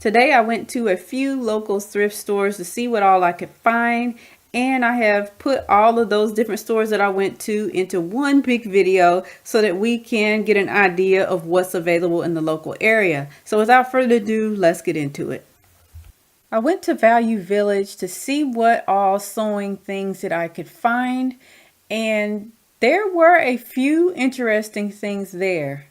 Today I went to a few local thrift stores to see what all I could find, and I have put all of those different stores that I went to into one big video so that we can get an idea of what's available in the local area. So without further ado, let's get into it. I went to Value Village to see what all sewing things that I could find, and there were a few interesting things there.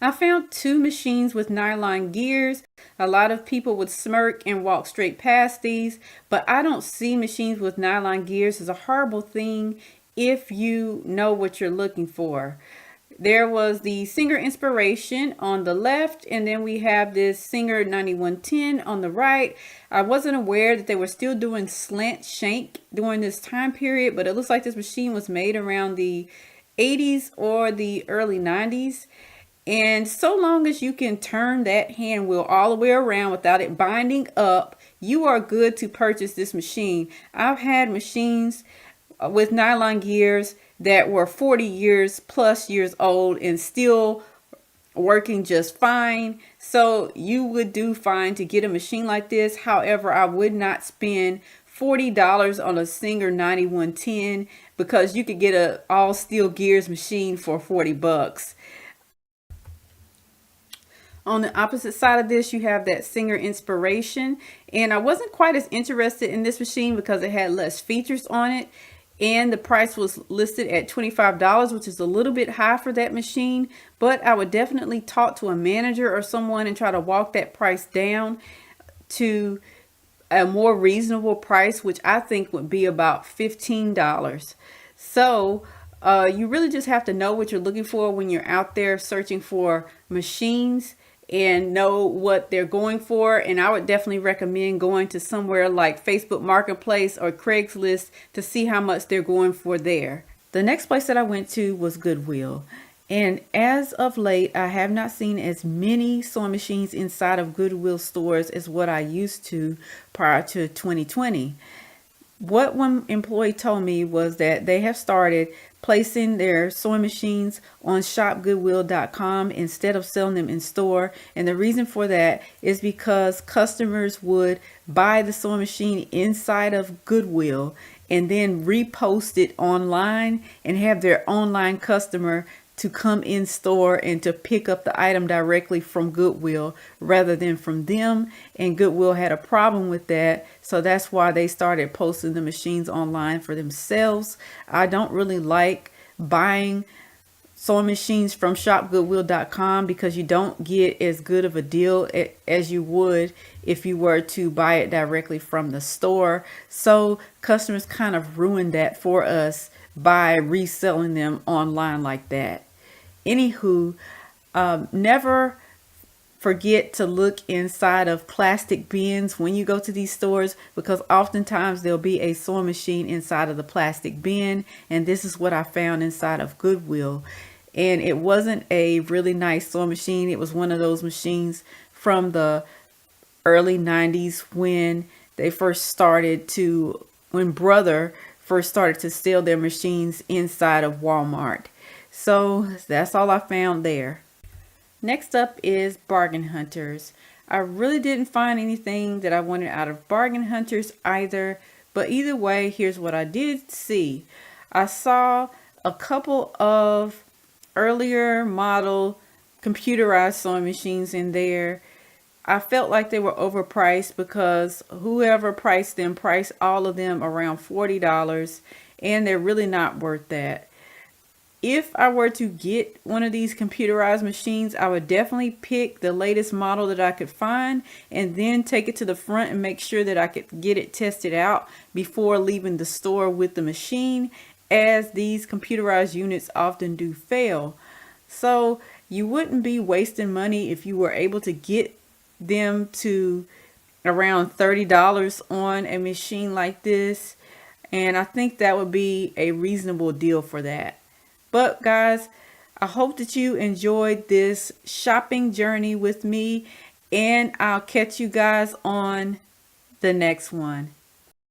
I found two machines with nylon gears. A lot of people would smirk and walk straight past these, but I don't see machines with nylon gears as a horrible thing if you know what you're looking for. There was the Singer Inspiration on the left, and then we have this Singer 9110 on the right. I wasn't aware that they were still doing slant shank during this time period, but it looks like this machine was made around the 80s or the early 90s. And so long as you can turn that hand wheel all the way around without it binding up, you are good to purchase this machine. I've had machines with nylon gears that were 40 years plus years old and still working just fine. So you would do fine to get a machine like this. However, I would not spend $40 on a Singer 9110 because you could get a all steel gears machine for 40 bucks. On the opposite side of this, you have that Singer Inspiration, and I wasn't quite as interested in this machine because it had less features on it, and the price was listed at $25, which is a little bit high for that machine, but I would definitely talk to a manager or someone and try to walk that price down to a more reasonable price, which I think would be about $15. So you really just have to know what you're looking for when you're out there searching for machines and know what they're going for. And I would definitely recommend going to somewhere like Facebook Marketplace or Craigslist to see how much they're going for there. The next place that I went to was Goodwill. And as of late, I have not seen as many sewing machines inside of Goodwill stores as what I used to prior to 2020. What one employee told me was that they have started placing their sewing machines on shopgoodwill.com instead of selling them in store. And the reason for that is because customers would buy the sewing machine inside of Goodwill and then repost it online and have their online customer to come in store and to pick up the item directly from Goodwill rather than from them. And Goodwill had a problem with that, so that's why they started posting the machines online for themselves. I don't really like buying sewing machines from shopgoodwill.com because you don't get as good of a deal as you would if you were to buy it directly from the store. So customers kind of ruined that for us by reselling them online like that. Anywho, never forget to look inside of plastic bins when you go to these stores, because oftentimes there'll be a sewing machine inside of the plastic bin, and this is what I found inside of Goodwill. And it wasn't a really nice sewing machine. It was one of those machines from the early 90s when Brother first started to sell their machines inside of Walmart. So that's all I found there. Next up is Bargain Hunters. I really didn't find anything that I wanted out of Bargain Hunters either, but either way, here's what I did see. I saw a couple of earlier model computerized sewing machines in there. I felt like they were overpriced because whoever priced them priced all of them around $40, and they're really not worth that. If I were to get one of these computerized machines, I would definitely pick the latest model that I could find and then take it to the front and make sure that I could get it tested out before leaving the store with the machine, as these computerized units often do fail. So you wouldn't be wasting money if you were able to get them to around $30 on a machine like this, and I think that would be a reasonable deal for that. But guys, I hope that you enjoyed this shopping journey with me, and I'll catch you guys on the next one.